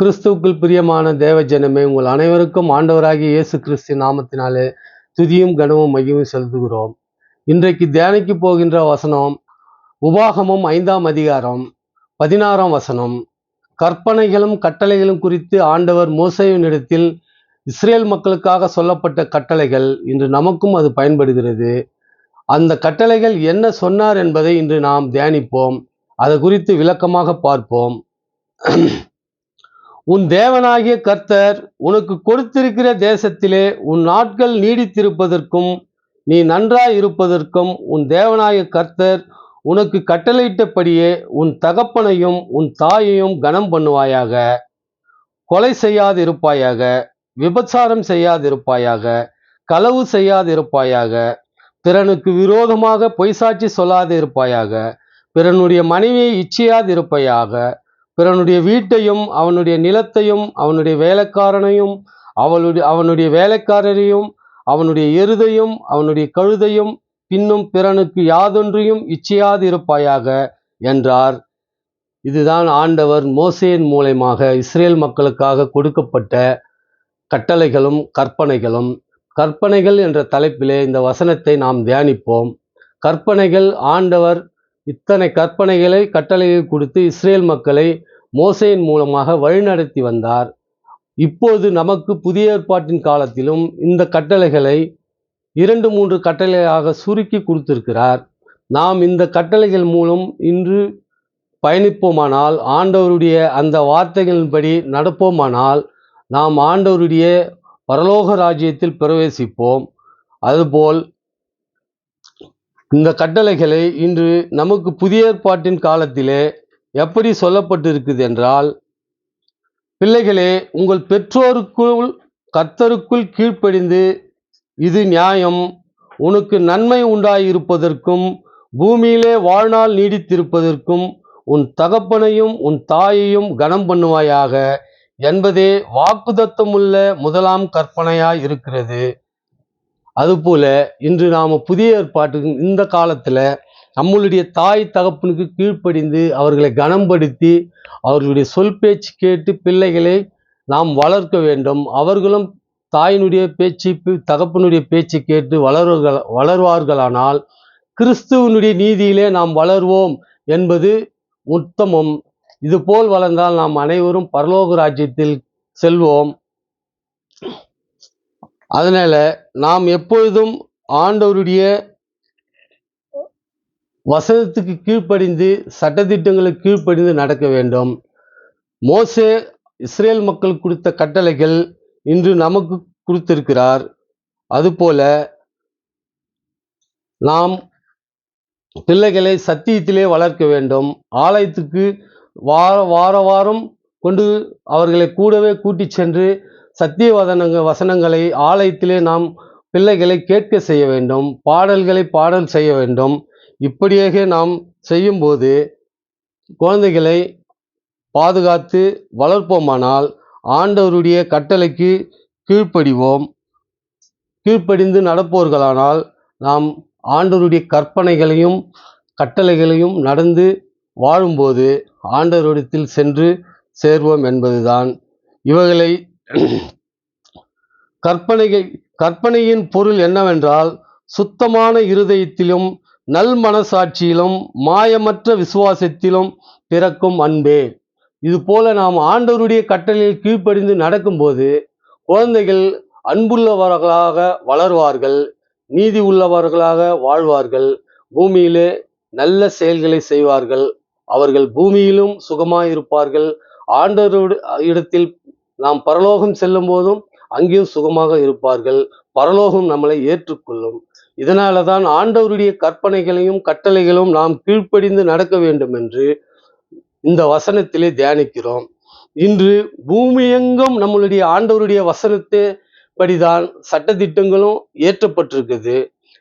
கிறிஸ்துவுக்குள் பிரியமான தேவ ஜனமே, உங்கள் அனைவருக்கும் ஆண்டவராகிய இயேசு கிறிஸ்து நாமத்தினாலே துதியும் கனமும் மகிமையும் செலுத்துகிறோம். இன்றைக்கு தியானிக்கு போகின்ற வசனம் உபாகமம் 5ஆம் அதிகாரம் 16ஆம் வசனம். கற்பனைகளும் கட்டளைகளும் குறித்து ஆண்டவர் மோசேயினிடத்தில் இஸ்ரேல் மக்களுக்காக சொல்லப்பட்ட கட்டளைகள் இன்று நமக்கும் அது பயன்படுகிறது. அந்த கட்டளைகள் என்ன சொன்னார் என்பதை இன்று நாம் தியானிப்போம். அது குறித்து விளக்கமாக பார்ப்போம். உன் தேவனாகிய கர்த்தர் உனக்கு கொடுத்திருக்கிற தேசத்திலே உன் நாட்கள் நீடித்திருப்பதற்கும் நீ நன்றாய் இருப்பதற்கும் உன் தேவனாகிய கர்த்தர் உனக்கு கட்டளையிட்டபடியே உன் தகப்பனையும் உன் தாயையும் கனம் பண்ணுவாயாக. கொலை செய்யாதிருப்பாயாக, விபச்சாரம் செய்யாதிருப்பாயாக, களவு செய்யாதிருப்பாயாக, பிறனுக்கு விரோதமாக பொய்சாட்சி சொல்லாதிருப்பாயாக, பிறனுடைய மனைவியை இச்சையாதிருப்பாயாக, பிறனுடைய வீட்டையும் அவனுடைய நிலத்தையும் அவனுடைய வேலைக்காரனையும் அவனுடைய வேலைக்காரரையும் அவனுடைய எருதையும் அவனுடைய கழுதையும் பின்னும் பிறனுக்கு யாதொன்றையும் இச்சையாதிருப்பாயாக என்றார். இதுதான் ஆண்டவர் மோசேயின் மூலமாக இஸ்ரேல் மக்களுக்காக கொடுக்கப்பட்ட கட்டளைகளும் கற்பனைகளும். கற்பனைகள் என்ற தலைப்பிலே இந்த வசனத்தை நாம் தியானிப்போம். கற்பனைகள், ஆண்டவர் இத்தனை கற்பனைகளை கட்டளையை கொடுத்து இஸ்ரேல் மக்களை மோசேயின் மூலமாக வழிநடத்தி வந்தார். இப்போது நமக்கு புதிய ஏற்பாட்டின் காலத்திலும் இந்த கட்டளைகளை 2-3 கட்டளையாக சுருக்கி கொடுத்திருக்கிறார். நாம் இந்த கட்டளைகள் மூலம் இன்று பயணிப்போமானால், ஆண்டவருடைய அந்த வார்த்தைகளின்படி நடப்போமானால், நாம் ஆண்டவருடைய பரலோக ராஜ்யத்தில் பிரவேசிப்போம். அதுபோல் இந்த கட்டளைகளை இன்று நமக்கு புதிய ஏற்பாட்டின் காலத்திலே எப்படி சொல்லப்பட்டிருக்குது என்றால், பிள்ளைகளே, உங்கள் பெற்றோருக்குள் கர்த்தருக்குள் கீழ்ப்படிந்து இது நியாயம், உனக்கு நன்மை உண்டாயிருப்பதற்கும் பூமியிலே வாழ்நாள் நீடித்திருப்பதற்கும் உன் தகப்பனையும் உன் தாயையும் கனம் பண்ணுவாயாக என்பதே வாக்குத்தத்தமுள்ள முதலாம் கற்பனையாய் இருக்கிறது. அதுபோல இன்று நாம் புதிய ஏற்பாட்டு இந்த காலத்தில் நம்மளுடைய தாய் தகப்பனுக்கு கீழ்ப்படிந்து அவர்களை கனம்படுத்தி அவர்களுடைய சொல் பேச்சு கேட்டு பிள்ளைகளை நாம் வளர்க்க வேண்டும். அவர்களும் தாயினுடைய பேச்சு தகப்பனுடைய பேச்சு கேட்டு வளர்வார்களானால் கிறிஸ்துவனுடைய நீதியிலே நாம் வளர்வோம் என்பது உத்தமம். இதுபோல் வளர்ந்தால் நாம் அனைவரும் பரலோக ராஜ்யத்தில் செல்வோம். அதனால நாம் எப்பொழுதும் ஆண்டவருடைய வசனத்துக்கு கீழ்ப்படிந்து சட்டதிட்டங்களுக்கு கீழ்ப்படிந்து நடக்க வேண்டும். மோசே இஸ்ரேல் மக்கள் கொடுத்த கட்டளைகள் இன்று நமக்கு கொடுத்திருக்கிறார். அதுபோல நாம் பிள்ளைகளை சத்தியத்திலே வளர்க்க வேண்டும். ஆலயத்துக்கு வாரம் கொண்டு அவர்களை கூடவே கூட்டி சென்று சத்திய வசனங்களை ஆலயத்திலே நாம் பிள்ளைகளை கேட்க செய்ய வேண்டும். பாடல்களை பாடல் செய்ய வேண்டும். இப்படியாக நாம் செய்யும்போது குழந்தைகளை பாதுகாத்து வளர்ப்போமானால் ஆண்டவருடைய கட்டளைக்கு கீழ்ப்படிவோம். கீழ்ப்படிந்து நடப்போர்களானால் நாம் ஆண்டவருடைய கற்பனைகளையும் கட்டளைகளையும் நடந்து வாழும்போது ஆண்டவரிடத்தில் சென்று சேர்வோம் என்பதுதான். இவைகளை கற்பனையின் பொருள் என்னவென்றால், சுத்தமான இருதயத்திலும் நல் மனசாட்சியிலும் மாயமற்ற விசுவாசத்திலும் பிறக்கும் அன்பே. இது போல நாம் ஆண்டவருடைய கட்டளையில் கீழ்ப்படிந்து நடக்கும்போது குழந்தைகள் அன்புள்ளவர்களாக வளர்வார்கள், நீதி உள்ளவர்களாக வாழ்வார்கள், பூமியிலே நல்ல செயல்களை செய்வார்கள். அவர்கள் பூமியிலும் சுகமாயிருப்பார்கள். ஆண்டவருடைய இடத்தில் நாம் பரலோகம் செல்லும் போதும் அங்கேயும் சுகமாக இருப்பார்கள். பரலோகம் நம்மளை ஏற்றுக்கொள்ளும். இதனால தான் ஆண்டவருடைய கற்பனைகளையும் கட்டளைகளும் நாம் கீழ்ப்படிந்து நடக்க வேண்டும் என்று இந்த வசனத்திலே தியானிக்கிறோம். இன்று பூமியெங்கும் நம்மளுடைய ஆண்டவருடைய வசனத்தை படிதான் சட்டத்திட்டங்களும் ஏற்றப்பட்டிருக்குது.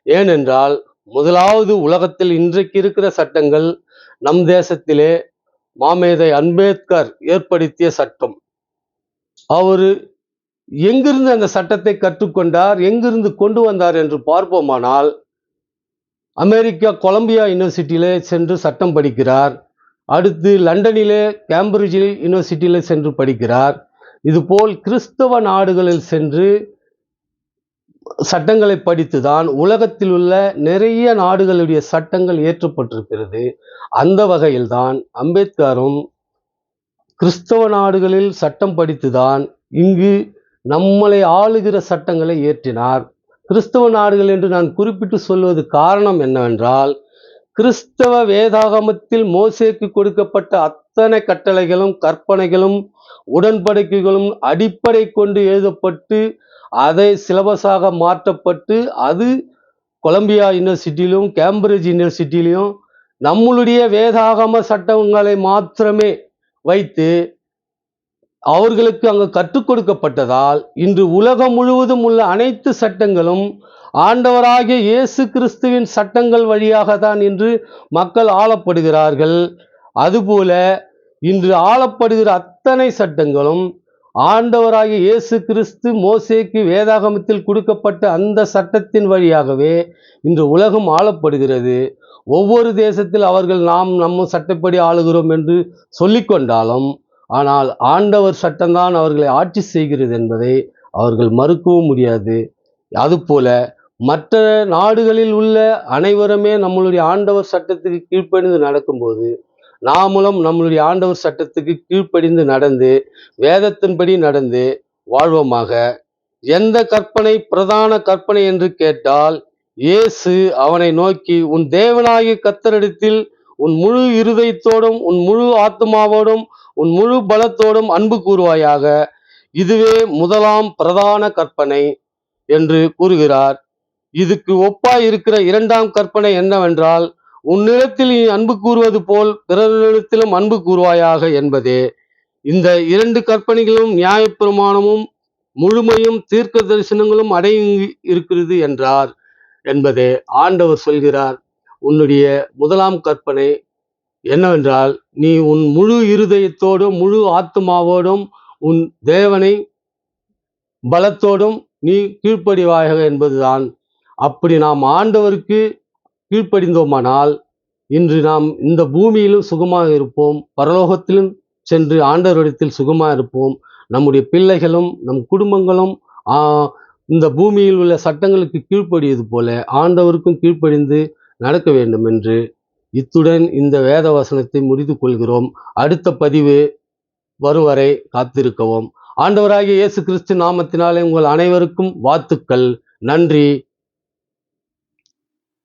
ஏனென்றால் முதலாவது உலகத்தில் இன்றைக்கு இருக்கிற சட்டங்கள் நம் தேசத்திலே மாமேதை அம்பேத்கர் ஏற்படுத்திய சட்டம். அவர் எங்கிருந்து அந்த சட்டத்தை கற்றுக்கொண்டார், எங்கிருந்து கொண்டு வந்தார் என்று பார்ப்போமானால், அமெரிக்கா கொலம்பியா யூனிவர்சிட்டியிலே சென்று சட்டம் படிக்கிறார். அடுத்து லண்டனிலே கேம்பிரிட்ஜ் யூனிவர்சிட்டியில் சென்று படிக்கிறார். இதுபோல் கிறிஸ்தவ நாடுகளில் சென்று சட்டங்களை படித்துதான் உலகத்தில் உள்ள நிறைய நாடுகளுடைய சட்டங்கள் இயற்றப்பட்டிருக்கிறது. அந்த வகையில்தான் அம்பேத்கரும் கிறிஸ்தவ நாடுகளில் சட்டம் படித்துதான் இங்கு நம்மளை ஆளுகிற சட்டங்களை இயற்றினார். கிறிஸ்தவ நாடுகள் என்று நான் குறிப்பிட்டு சொல்வது காரணம் என்னவென்றால், கிறிஸ்தவ வேதாகமத்தில் மோசேக்கு கொடுக்கப்பட்ட அத்தனை கட்டளைகளும் கற்பனைகளும் உடன்படிக்கைகளும் அடிப்படை கொண்டு எழுதப்பட்டு அதை சிலபஸாக மாற்றப்பட்டு அது கொலம்பியா யூனிவர்சிட்டியிலும் கேம்பிரிட்ஜ் யூனிவர்சிட்டியிலும் நம்மளுடைய வேதாகம சட்டங்களை மாத்திரமே வைத்து அவர்களுக்கு அங்கு கற்றுக் கொடுக்கப்பட்டதால் இன்று உலகம் முழுவதும் உள்ள அனைத்து சட்டங்களும் ஆண்டவராகிய இயேசு கிறிஸ்துவின் சட்டங்கள் வழியாக தான் இன்று மக்கள் ஆளப்படுகிறார்கள். அதுபோல இன்று ஆளப்படுகிற அத்தனை சட்டங்களும் ஆண்டவராகிய இயேசு கிறிஸ்து மோசேக்கு வேதாகமத்தில் கொடுக்கப்பட்ட அந்த சட்டத்தின் வழியாகவே இன்று உலகம் ஆளப்படுகிறது. ஒவ்வொரு தேசத்தில் அவர்கள் நம்ம சட்டப்படி ஆளுகிறோம் என்று சொல்லிக்கொண்டாலும் ஆனால் ஆண்டவர் சட்டம்தான் அவர்களை ஆட்சி செய்கிறது என்பதை அவர்கள் மறுக்கவும் முடியாது. அதுபோல மற்ற நாடுகளில் உள்ள அனைவருமே நம்மளுடைய ஆண்டவர் சட்டத்துக்கு கீழ்ப்படிந்து நடக்கும்போது நாமளும் நம்மளுடைய ஆண்டவர் சட்டத்துக்கு கீழ்ப்படிந்து நடந்து வேதத்தின்படி நடந்து வாழ்வோமாக. எந்த கற்பனை பிரதான கற்பனை என்று கேட்டால், இயேசு அவனை நோக்கி, உன் தேவனாகிய கர்த்தரிடத்தில் உன் முழு இருதயத்தோடும் உன் முழு ஆத்மாவோடும் உன் முழு பலத்தோடும் அன்பு கூறுவாயாக, இதுவே முதலாம் பிரதான கற்பனை என்று கூறுகிறார். இதுக்கு ஒப்பாய் இருக்கிற இரண்டாம் கற்பனை என்னவென்றால், உன்னிடத்தில் நீ அன்பு கூறுவது போல் பிறரிடத்திலும் அன்பு கூறுவாயாக என்பதே. இந்த இரண்டு கற்பனைகளும் நியாயப்பிரமாணமும் முழுமையும் தீர்க்க தரிசனங்களும் அடங்கி இருக்கிறது என்றார் என்பதே ஆண்டவர் சொல்கிறார். உன்னுடைய முதலாம் கற்பனை என்னவென்றால், நீ உன் முழு இருதயத்தோடும் முழு ஆத்மாவோடும் உன் தேவனை பலத்தோடும் நீ கீழ்ப்படிவாயாக என்பதுதான். அப்படி நாம் ஆண்டவருக்கு கீழ்ப்படிந்தோமானால் இன்று நாம் இந்த பூமியிலும் சுகமாக இருப்போம், பரலோகத்திலும் சென்று ஆண்டவரிடத்தில் சுகமாக இருப்போம். நம்முடைய பிள்ளைகளும் நம் குடும்பங்களும் இந்த பூமியில் உள்ள சட்டங்களுக்கு கீழ்ப்படியது போல ஆண்டவருக்கும் கீழ்ப்படிந்து நடக்க வேண்டும் என்று இத்துடன் இந்த வேத வசனத்தை முடித்து கொள்கிறோம். அடுத்த பதிவு வரும் வரை காத்திருக்கவும். ஆண்டவராகிய இயேசு கிறிஸ்து நாமத்தினாலே உங்கள் அனைவருக்கும் வாழ்த்துக்கள். நன்றி.